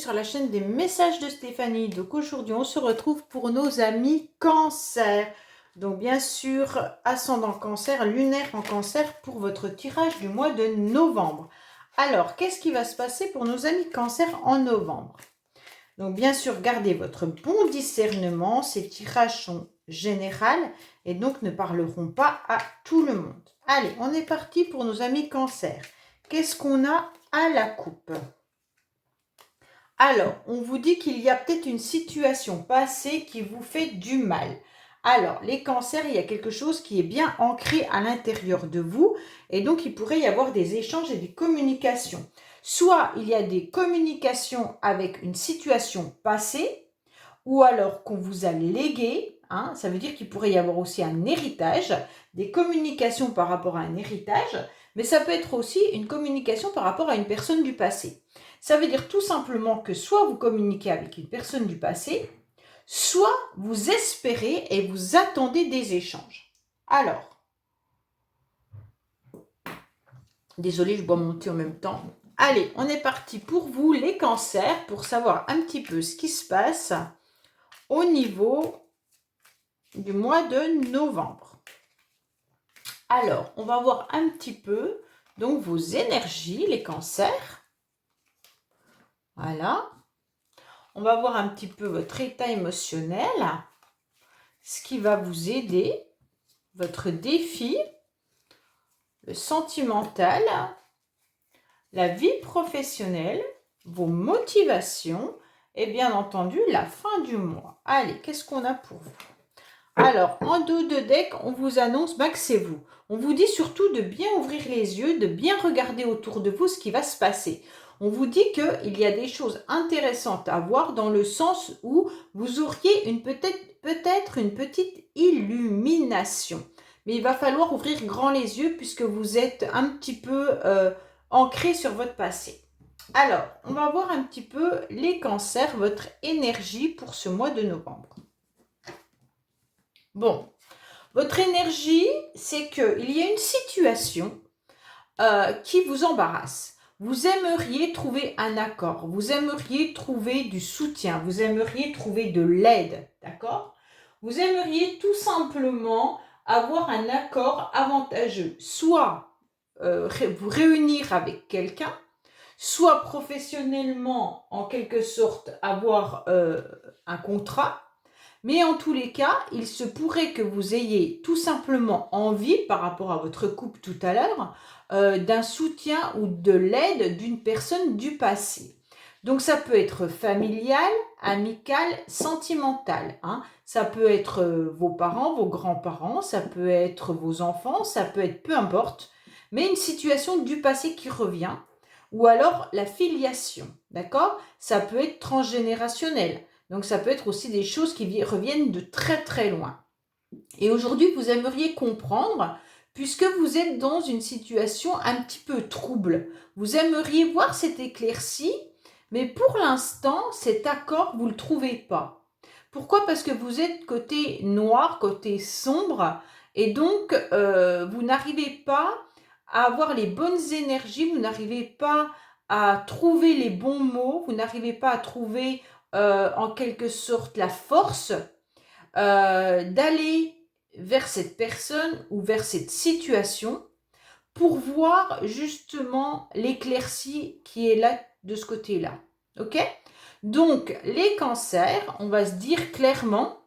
sur la chaîne des messages de Stéphanie. Donc aujourd'hui, on se retrouve pour nos amis Cancer. Donc bien sûr, ascendant Cancer, lunaire en Cancer pour votre tirage du mois de novembre. Alors, qu'est-ce qui va se passer pour nos amis Cancer en novembre? Donc bien sûr, gardez votre bon discernement. Ces tirages sont généraux et donc ne parleront pas à tout le monde. Allez, on est parti pour nos amis Cancer. Qu'est-ce qu'on a à la coupe? Alors, on vous dit qu'il y a peut-être une situation passée qui vous fait du mal. Alors, les cancers, il y a quelque chose qui est bien ancré à l'intérieur de vous et donc il pourrait y avoir des échanges et des communications. Soit il y a des communications avec une situation passée ou alors qu'on vous a légué, ça veut dire qu'il pourrait y avoir aussi un héritage, des communications par rapport à un héritage, mais ça peut être aussi une communication par rapport à une personne du passé. Ça veut dire tout simplement que soit vous communiquez avec une personne du passé, soit vous espérez et vous attendez des échanges. Alors, désolée, je bois mon thé en même temps. Allez, on est parti pour vous, les cancers, pour savoir un petit peu ce qui se passe au niveau du mois de novembre. Alors, on va voir un petit peu donc vos énergies, les cancers. Voilà. On va voir un petit peu votre état émotionnel, ce qui va vous aider, votre défi, le sentimental, la vie professionnelle, vos motivations et bien entendu la fin du mois. Allez, qu'est-ce qu'on a pour vous? Alors, en dos de deck, on vous annonce que c'est vous. On vous dit surtout de bien ouvrir les yeux, de bien regarder autour de vous ce qui va se passer. On vous dit qu'il y a des choses intéressantes à voir dans le sens où vous auriez peut-être une petite illumination. Mais il va falloir ouvrir grand les yeux puisque vous êtes un petit peu ancré sur votre passé. Alors, on va voir un petit peu les cancers, votre énergie pour ce mois de novembre. Bon, votre énergie, c'est qu'il y a une situation qui vous embarrasse. Vous aimeriez trouver un accord, vous aimeriez trouver du soutien, vous aimeriez trouver de l'aide, d'accord? Vous aimeriez tout simplement avoir un accord avantageux, soit vous réunir avec quelqu'un, soit professionnellement, en quelque sorte, avoir un contrat. Mais en tous les cas, il se pourrait que vous ayez tout simplement envie, par rapport à votre couple tout à l'heure, d'un soutien ou de l'aide d'une personne du passé. Donc ça peut être familial, amical, sentimental. Ça peut être vos parents, vos grands-parents, ça peut être vos enfants, ça peut être peu importe. Mais une situation du passé qui revient. Ou alors la filiation, d'accord? Ça peut être transgénérationnel. Donc, ça peut être aussi des choses qui reviennent de très très loin. Et aujourd'hui, vous aimeriez comprendre, puisque vous êtes dans une situation un petit peu trouble. Vous aimeriez voir cette éclaircie, mais pour l'instant, cet accord, vous ne le trouvez pas. Pourquoi? Parce que vous êtes côté noir, côté sombre, et donc, vous n'arrivez pas à avoir les bonnes énergies, vous n'arrivez pas à trouver les bons mots, vous n'arrivez pas à trouver en quelque sorte la force d'aller vers cette personne ou vers cette situation pour voir justement l'éclaircie qui est là de ce côté-là. Ok? Donc, les cancers, on va se dire clairement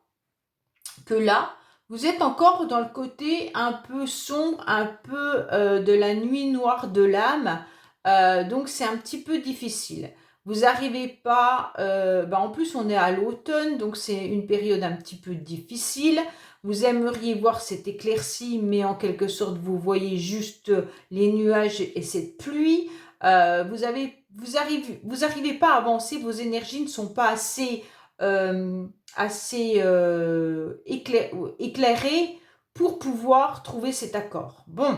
que là, vous êtes encore dans le côté un peu sombre, un peu de la nuit noire de l'âme. Donc, c'est un petit peu difficile. Vous n'arrivez pas, en plus on est à l'automne, donc c'est une période un petit peu difficile. Vous aimeriez voir cette éclaircie, mais en quelque sorte vous voyez juste les nuages et cette pluie. Vous n'arrivez pas à avancer, vos énergies ne sont pas assez éclairées pour pouvoir trouver cet accord. Bon,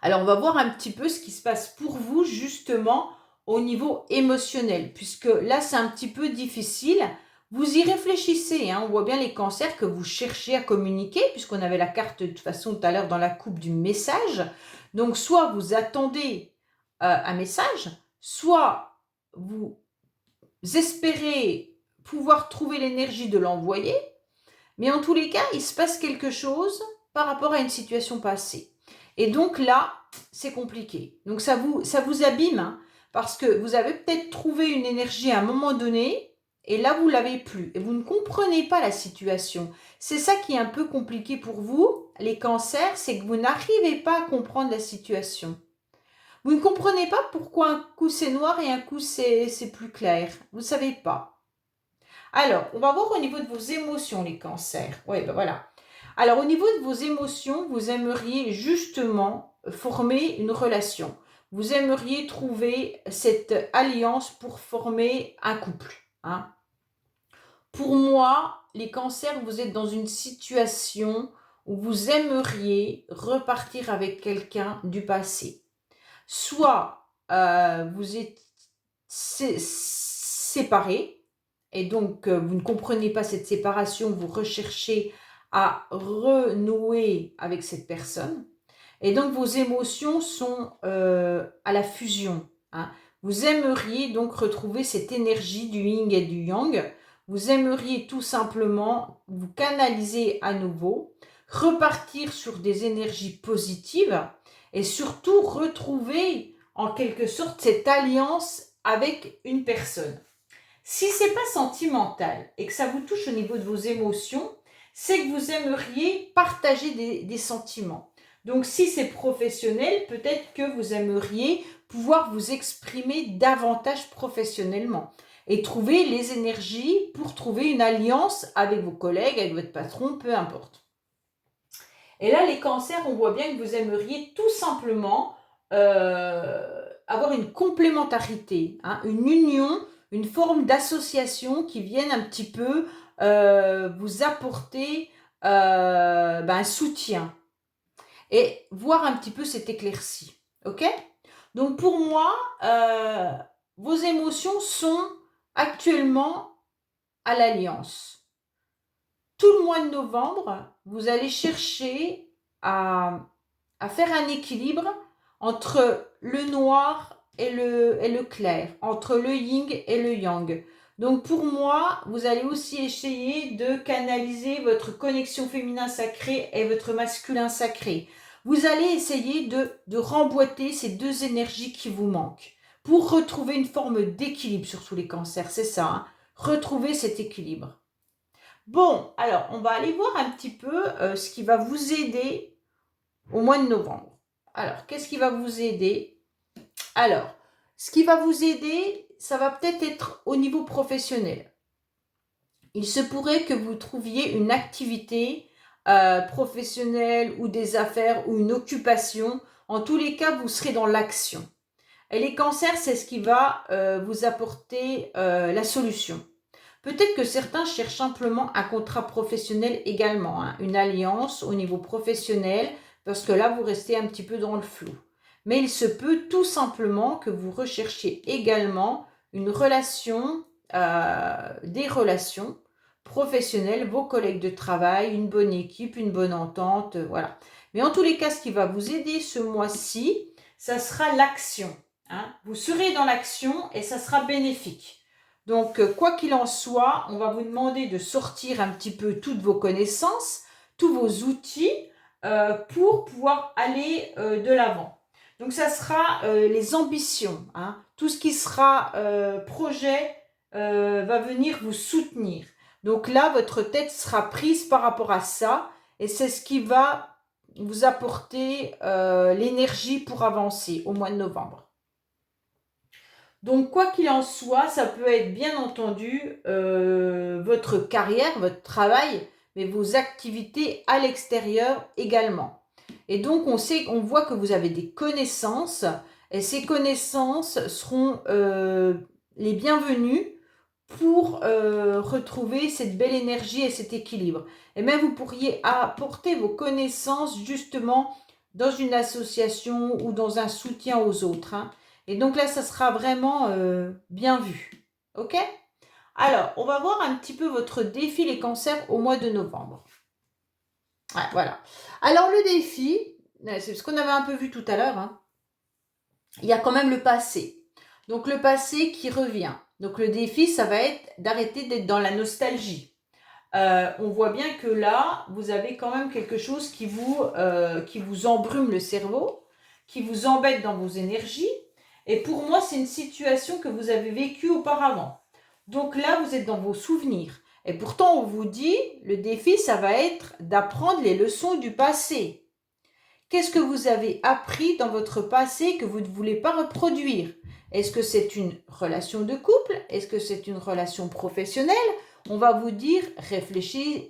alors on va voir un petit peu ce qui se passe pour vous justement au niveau émotionnel, puisque là c'est un petit peu difficile. Vous y réfléchissez, on voit bien les cancers que vous cherchez à communiquer, puisqu'on avait la carte de toute façon tout à l'heure dans la coupe du message. Donc soit vous attendez un message, soit vous espérez pouvoir trouver l'énergie de l'envoyer, mais en tous les cas, il se passe quelque chose par rapport à une situation passée. Et donc là, c'est compliqué. Donc ça vous abîme, hein, parce que vous avez peut-être trouvé une énergie à un moment donné, et là, vous ne l'avez plus. Et vous ne comprenez pas la situation. C'est ça qui est un peu compliqué pour vous, les cancers, c'est que vous n'arrivez pas à comprendre la situation. Vous ne comprenez pas pourquoi un coup c'est noir et un coup c'est plus clair. Vous ne savez pas. Alors, on va voir au niveau de vos émotions, les cancers. Oui, ben voilà. Alors, au niveau de vos émotions, vous aimeriez justement former une relation. Vous aimeriez trouver cette alliance pour former un couple. Hein. Pour moi, les cancers, vous êtes dans une situation où vous aimeriez repartir avec quelqu'un du passé. Soit vous êtes séparés, et donc vous ne comprenez pas cette séparation, vous recherchez à renouer avec cette personne, et donc vos émotions sont à la fusion. Hein. Vous aimeriez donc retrouver cette énergie du yin et du yang, vous aimeriez tout simplement vous canaliser à nouveau, repartir sur des énergies positives, et surtout retrouver en quelque sorte cette alliance avec une personne. Si c'est pas sentimental et que ça vous touche au niveau de vos émotions, c'est que vous aimeriez partager des sentiments. Donc si c'est professionnel, peut-être que vous aimeriez pouvoir vous exprimer davantage professionnellement et trouver les énergies pour trouver une alliance avec vos collègues, avec votre patron, peu importe. Et là, les cancers, on voit bien que vous aimeriez tout simplement avoir une complémentarité, hein, une union, une forme d'association qui vienne un petit peu vous apporter un soutien et voir un petit peu cette éclaircie. Ok? Donc pour moi, vos émotions sont actuellement à l'alliance. Tout le mois de novembre, vous allez chercher à faire un équilibre entre le noir et le clair, entre le yin et le yang. Donc pour moi, vous allez aussi essayer de canaliser votre connexion féminin sacré et votre masculin sacré. Vous allez essayer de remboîter ces deux énergies qui vous manquent pour retrouver une forme d'équilibre sur tous les cancers, c'est ça, hein, retrouver cet équilibre. Bon, alors on va aller voir un petit peu ce qui va vous aider au mois de novembre. Alors, qu'est-ce qui va vous aider? Alors, ce qui va vous aider, ça va peut-être être au niveau professionnel. Il se pourrait que vous trouviez une activité professionnelle ou des affaires ou une occupation. En tous les cas, vous serez dans l'action. Et les cancers, c'est ce qui va vous apporter la solution. Peut-être que certains cherchent simplement un contrat professionnel également, hein, une alliance au niveau professionnel, parce que là, vous restez un petit peu dans le flou. Mais il se peut tout simplement que vous recherchiez également une relation, des relations professionnelles, vos collègues de travail, une bonne équipe, une bonne entente, voilà. Mais en tous les cas, ce qui va vous aider ce mois-ci, ça sera l'action. Hein. Vous serez dans l'action et ça sera bénéfique. Donc, quoi qu'il en soit, on va vous demander de sortir un petit peu toutes vos connaissances, tous vos outils pour pouvoir aller de l'avant. Donc, ça sera les ambitions. Hein. Tout ce qui sera projet va venir vous soutenir. Donc là, votre tête sera prise par rapport à ça et c'est ce qui va vous apporter l'énergie pour avancer au mois de novembre. Donc, quoi qu'il en soit, ça peut être bien entendu votre carrière, votre travail, mais vos activités à l'extérieur également. Et donc, on voit que vous avez des connaissances, et ces connaissances seront les bienvenues pour retrouver cette belle énergie et cet équilibre. Et même vous pourriez apporter vos connaissances justement dans une association ou dans un soutien aux autres. Hein. Et donc là, ça sera vraiment bien vu. Ok? Alors, on va voir un petit peu votre défi les cancers au mois de novembre. Ouais, voilà. Alors, le défi, c'est ce qu'on avait un peu vu tout à l'heure, hein, il y a quand même le passé. Donc, le passé qui revient. Donc le défi, ça va être d'arrêter d'être dans la nostalgie. On voit bien que là, vous avez quand même quelque chose qui vous embrume le cerveau, qui vous embête dans vos énergies. Et pour moi, c'est une situation que vous avez vécue auparavant. Donc là, vous êtes dans vos souvenirs. Et pourtant, on vous dit, le défi, ça va être d'apprendre les leçons du passé. Qu'est-ce que vous avez appris dans votre passé que vous ne voulez pas reproduire? Est-ce que c'est une relation de couple? Est-ce que c'est une relation professionnelle? On va vous dire, réfléchissez-y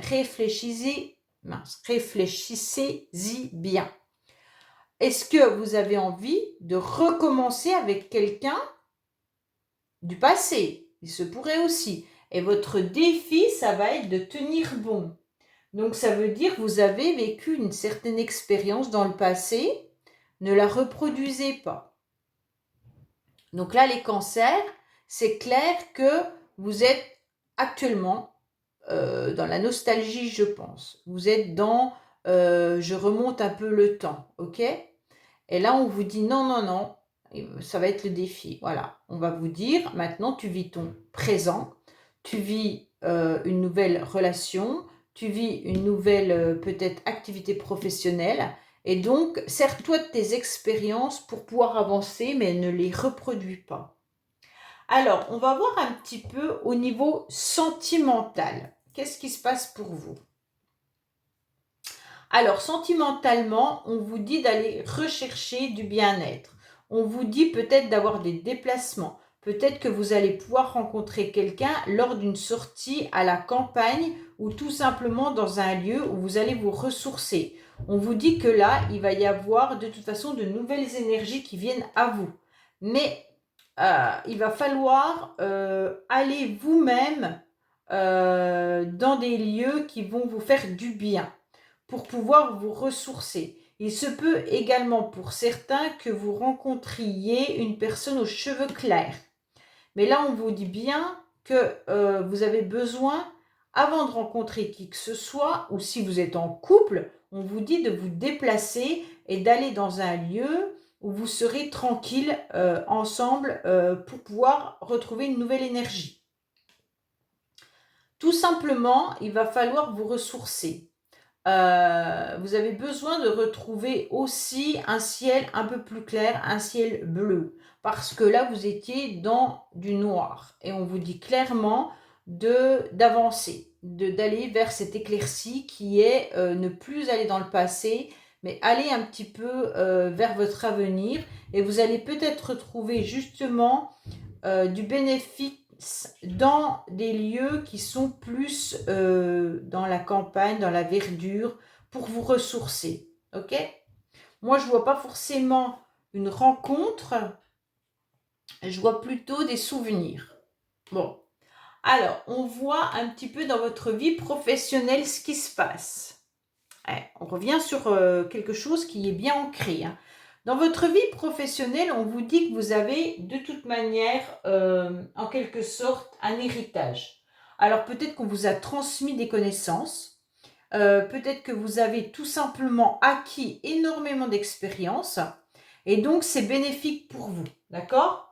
bien. Est-ce que vous avez envie de recommencer avec quelqu'un du passé? Il se pourrait aussi. Et votre défi, ça va être de tenir bon. Donc ça veut dire que vous avez vécu une certaine expérience dans le passé, ne la reproduisez pas. Donc là, les cancers, c'est clair que vous êtes actuellement dans la nostalgie, je pense. Vous êtes dans je remonte un peu le temps, ok? Et là, on vous dit non, non, non, ça va être le défi. Voilà, on va vous dire maintenant, tu vis ton présent, tu vis une nouvelle relation, tu vis une nouvelle peut-être activité professionnelle. Et donc, sers-toi de tes expériences pour pouvoir avancer, mais ne les reproduis pas. Alors, on va voir un petit peu au niveau sentimental. Qu'est-ce qui se passe pour vous? Alors, sentimentalement, on vous dit d'aller rechercher du bien-être. On vous dit peut-être d'avoir des déplacements. Peut-être que vous allez pouvoir rencontrer quelqu'un lors d'une sortie à la campagne ou tout simplement dans un lieu où vous allez vous ressourcer. On vous dit que là, il va y avoir de toute façon de nouvelles énergies qui viennent à vous. Mais il va falloir aller vous-même dans des lieux qui vont vous faire du bien pour pouvoir vous ressourcer. Il se peut également pour certains que vous rencontriez une personne aux cheveux clairs. Mais là, on vous dit bien que vous avez besoin, avant de rencontrer qui que ce soit, ou si vous êtes en couple, on vous dit de vous déplacer et d'aller dans un lieu où vous serez tranquille ensemble pour pouvoir retrouver une nouvelle énergie. Tout simplement, il va falloir vous ressourcer. Vous avez besoin de retrouver aussi un ciel un peu plus clair, un ciel bleu, parce que là, vous étiez dans du noir. Et on vous dit clairement d'avancer, d'aller vers cette éclaircie qui est ne plus aller dans le passé, mais aller un petit peu vers votre avenir. Et vous allez peut-être retrouver justement du bénéfice dans des lieux qui sont plus dans la campagne, dans la verdure, pour vous ressourcer. Ok? Moi, je ne vois pas forcément une rencontre, je vois plutôt des souvenirs. Bon. Alors, on voit un petit peu dans votre vie professionnelle ce qui se passe. On revient sur quelque chose qui est bien ancré. Hein. Dans votre vie professionnelle, on vous dit que vous avez de toute manière, en quelque sorte, un héritage. Alors peut-être qu'on vous a transmis des connaissances, peut-être que vous avez tout simplement acquis énormément d'expérience, et donc c'est bénéfique pour vous, d'accord?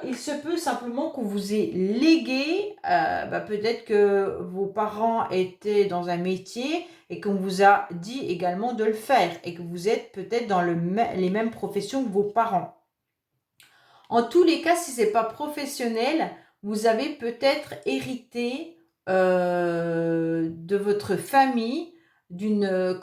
Il se peut simplement qu'on vous ait légué, peut-être que vos parents étaient dans un métier et qu'on vous a dit également de le faire et que vous êtes peut-être dans les mêmes professions que vos parents. En tous les cas, si ce n'est pas professionnel, vous avez peut-être hérité de votre famille d'une,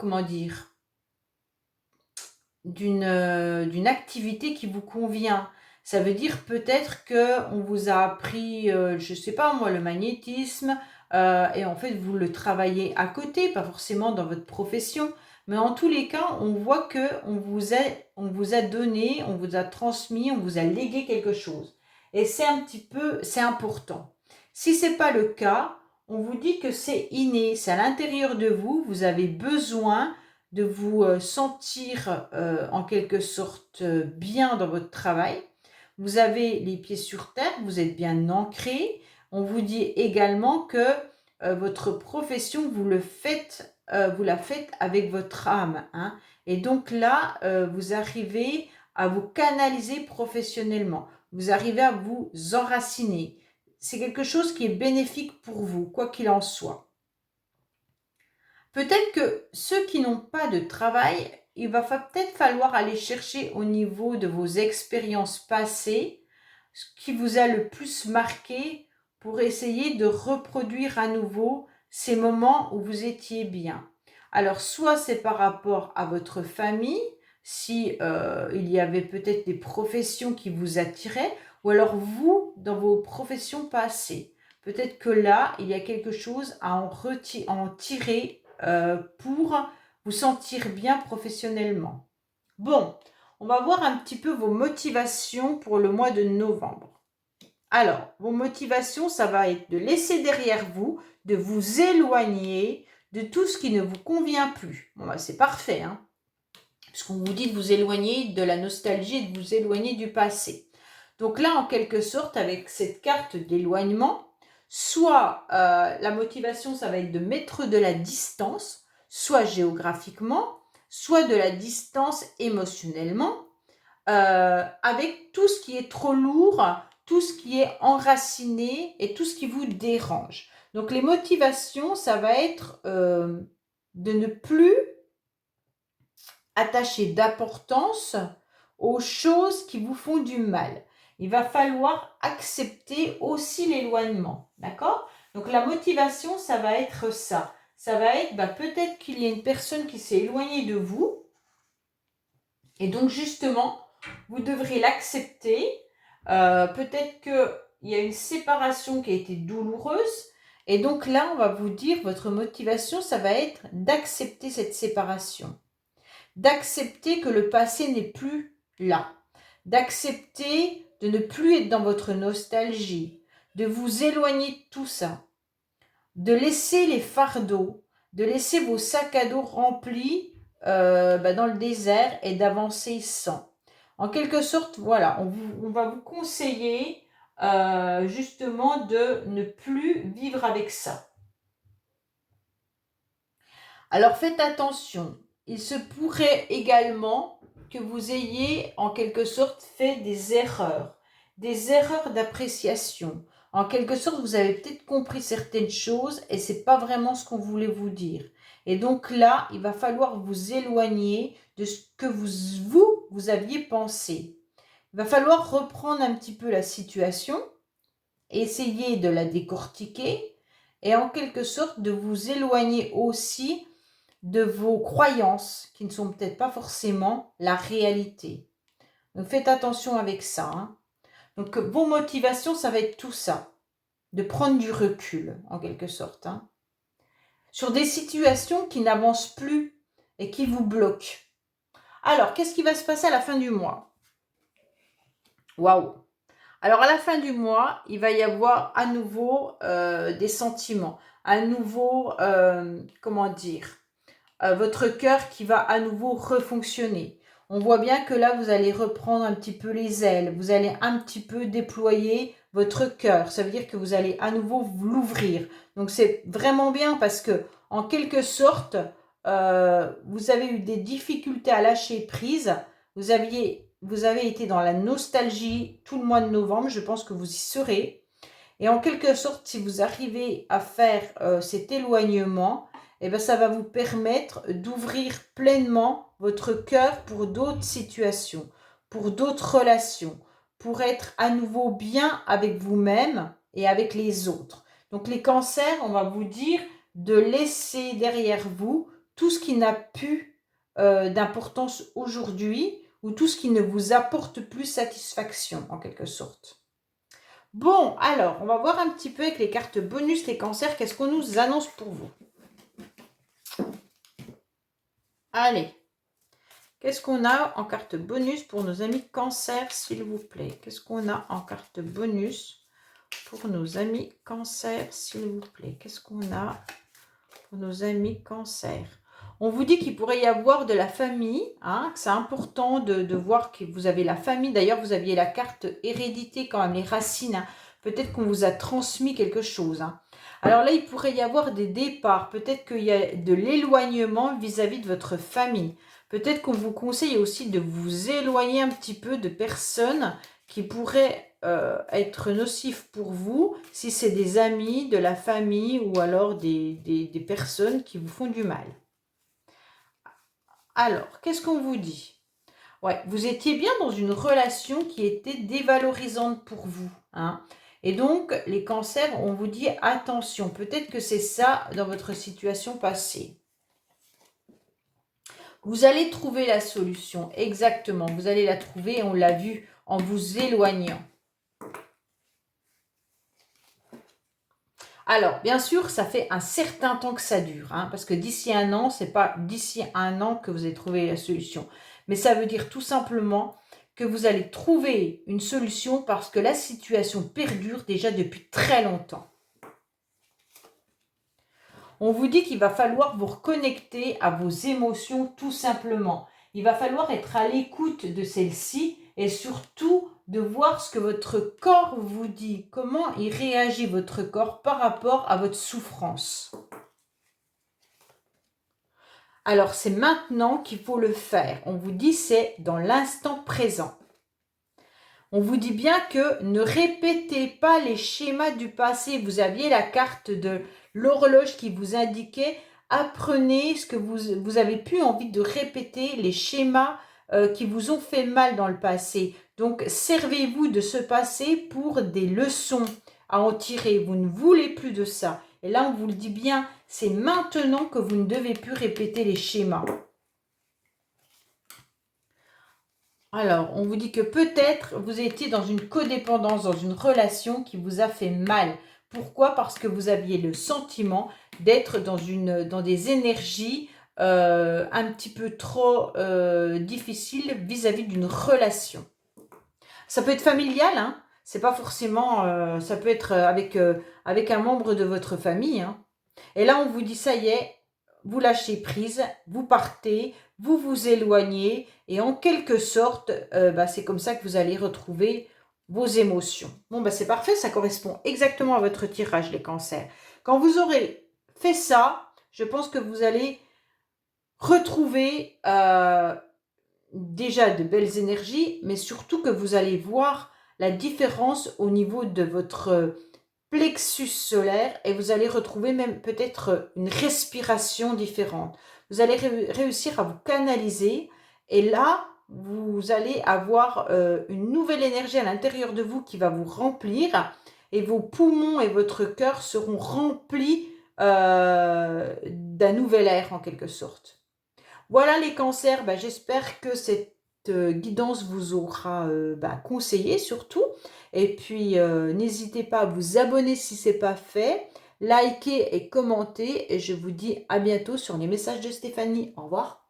d'une activité qui vous convient. Ça veut dire peut-être qu'on vous a appris, je ne sais pas moi, le magnétisme, et en fait vous le travaillez à côté, pas forcément dans votre profession. Mais en tous les cas, on voit qu'on vous a donné, on vous a transmis, on vous a légué quelque chose. Et c'est un petit peu, c'est important. Si ce n'est pas le cas, on vous dit que c'est inné, c'est à l'intérieur de vous, vous avez besoin de vous sentir en quelque sorte bien dans votre travail. Vous avez les pieds sur terre, vous êtes bien ancré. On vous dit également que votre profession, vous la faites avec votre âme. Hein. Et donc là, vous arrivez à vous canaliser professionnellement. Vous arrivez à vous enraciner. C'est quelque chose qui est bénéfique pour vous, quoi qu'il en soit. Peut-être que ceux qui n'ont pas de travail, il va peut-être falloir aller chercher au niveau de vos expériences passées ce qui vous a le plus marqué pour essayer de reproduire à nouveau ces moments où vous étiez bien. Alors, soit c'est par rapport à votre famille, si il y avait peut-être des professions qui vous attiraient, ou alors vous, dans vos professions passées. Peut-être que là, il y a quelque chose à en tirer pour vous sentir bien professionnellement. Bon, on va voir un petit peu vos motivations pour le mois de novembre. Alors, vos motivations, ça va être de laisser derrière vous, de vous éloigner de tout ce qui ne vous convient plus. Bon, bah, c'est parfait, hein, puisqu'on vous dit de vous éloigner de la nostalgie et de vous éloigner du passé. Donc là, en quelque sorte, avec cette carte d'éloignement, soit la motivation, ça va être de mettre de la distance, soit géographiquement, soit de la distance émotionnellement, avec tout ce qui est trop lourd, tout ce qui est enraciné et tout ce qui vous dérange. Donc les motivations, ça va être de ne plus attacher d'importance aux choses qui vous font du mal. Il va falloir accepter aussi l'éloignement, d'accord? Donc la motivation, ça va être ça. Ça va être, peut-être qu'il y a une personne qui s'est éloignée de vous, et donc justement, vous devrez l'accepter. Peut-être qu'il y a une séparation qui a été douloureuse, et donc là, on va vous dire, votre motivation, ça va être d'accepter cette séparation, d'accepter que le passé n'est plus là, d'accepter de ne plus être dans votre nostalgie, de vous éloigner de tout ça, de laisser les fardeaux, de laisser vos sacs à dos remplis dans le désert et d'avancer sans. En quelque sorte, voilà, on va vous conseiller justement de ne plus vivre avec ça. Alors faites attention, il se pourrait également que vous ayez en quelque sorte fait des erreurs d'appréciation. En quelque sorte, vous avez peut-être compris certaines choses et c'est pas vraiment ce qu'on voulait vous dire. Et donc là, il va falloir vous éloigner de ce que vous aviez pensé. Il va falloir reprendre un petit peu la situation, essayer de la décortiquer et en quelque sorte de vous éloigner aussi de vos croyances qui ne sont peut-être pas forcément la réalité. Donc faites attention avec ça, hein. Donc vos motivations, ça va être tout ça, de prendre du recul en quelque sorte, hein, sur des situations qui n'avancent plus et qui vous bloquent. Alors, qu'est-ce qui va se passer à la fin du mois? Waouh! Alors, à la fin du mois, il va y avoir à nouveau des sentiments, à nouveau, comment dire, votre cœur qui va à nouveau refonctionner. On voit bien que là, vous allez reprendre un petit peu les ailes, vous allez un petit peu déployer votre cœur. Ça veut dire que vous allez à nouveau l'ouvrir. Donc, c'est vraiment bien parce que, en quelque sorte, vous avez eu des difficultés à lâcher prise. Vous avez été dans la nostalgie tout le mois de novembre. Je pense que vous y serez. Et en quelque sorte, si vous arrivez à faire cet éloignement, eh bien, ça va vous permettre d'ouvrir pleinement votre cœur pour d'autres situations, pour d'autres relations, pour être à nouveau bien avec vous-même et avec les autres. Donc les cancers, on va vous dire de laisser derrière vous tout ce qui n'a plus d'importance aujourd'hui ou tout ce qui ne vous apporte plus satisfaction en quelque sorte. Bon, alors, on va voir un petit peu avec les cartes bonus, les cancers, qu'est-ce qu'on nous annonce pour vous. Allez, qu'est-ce qu'on a en carte bonus pour nos amis cancer, s'il vous plaît? Qu'est-ce qu'on a en carte bonus pour nos amis cancer, s'il vous plaît? Qu'est-ce qu'on a pour nos amis cancer? On vous dit qu'il pourrait y avoir de la famille, hein, que c'est important de voir que vous avez la famille. D'ailleurs, vous aviez la carte hérédité quand même, les racines. Hein. Peut-être qu'on vous a transmis quelque chose. Hein. Alors là, il pourrait y avoir des départs. Peut-être qu'il y a de l'éloignement vis-à-vis de votre famille. Peut-être qu'on vous conseille aussi de vous éloigner un petit peu de personnes qui pourraient être nocif pour vous si c'est des amis, de la famille ou alors des personnes qui vous font du mal. Alors, qu'est-ce qu'on vous dit? Ouais, vous étiez bien dans une relation qui était dévalorisante pour vous, hein. Et donc, les cancers, on vous dit attention, peut-être que c'est ça dans votre situation passée. Vous allez trouver la solution, exactement. Vous allez la trouver, on l'a vu, en vous éloignant. Alors, bien sûr, ça fait un certain temps que ça dure, hein, parce que d'ici un an, c'est pas d'ici un an que vous allez trouver la solution. Mais ça veut dire tout simplement que vous allez trouver une solution parce que la situation perdure déjà depuis très longtemps. On vous dit qu'il va falloir vous reconnecter à vos émotions tout simplement. Il va falloir être à l'écoute de celles-ci et surtout de voir ce que votre corps vous dit, comment il réagit votre corps par rapport à votre souffrance. Alors c'est maintenant qu'il faut le faire. On vous dit c'est dans l'instant présent. On vous dit bien que ne répétez pas les schémas du passé. Vous aviez la carte de l'horloge qui vous indiquait apprenez ce que vous avez plus envie de répéter, les schémas qui vous ont fait mal dans le passé. Donc servez-vous de ce passé pour des leçons à en tirer. Vous ne voulez plus de ça. Et là on vous le dit bien, c'est maintenant que vous ne devez plus répéter les schémas. Alors, on vous dit que peut-être vous étiez dans une codépendance, dans une relation qui vous a fait mal. Pourquoi? Parce que vous aviez le sentiment d'être dans des énergies un petit peu trop difficiles vis-à-vis d'une relation. Ça peut être familial, hein. C'est pas forcément, ça peut être avec un membre de votre famille, hein. Et là, on vous dit, ça y est, vous lâchez prise, vous partez, vous vous éloignez, et en quelque sorte, c'est comme ça que vous allez retrouver vos émotions. Bon, c'est parfait, ça correspond exactement à votre tirage, les cancers. Quand vous aurez fait ça, je pense que vous allez retrouver déjà de belles énergies, mais surtout que vous allez voir la différence au niveau de votre plexus solaire et vous allez retrouver même peut-être une respiration différente. Vous allez réussir à vous canaliser et là, vous allez avoir une nouvelle énergie à l'intérieur de vous qui va vous remplir et vos poumons et votre cœur seront remplis d'un nouvel air en quelque sorte. Voilà les cancers, j'espère que cette guidance vous aura conseillé surtout. Et puis, n'hésitez pas à vous abonner si ce n'est pas fait, liker et commenter. Et je vous dis à bientôt sur les messages de Stéphanie. Au revoir.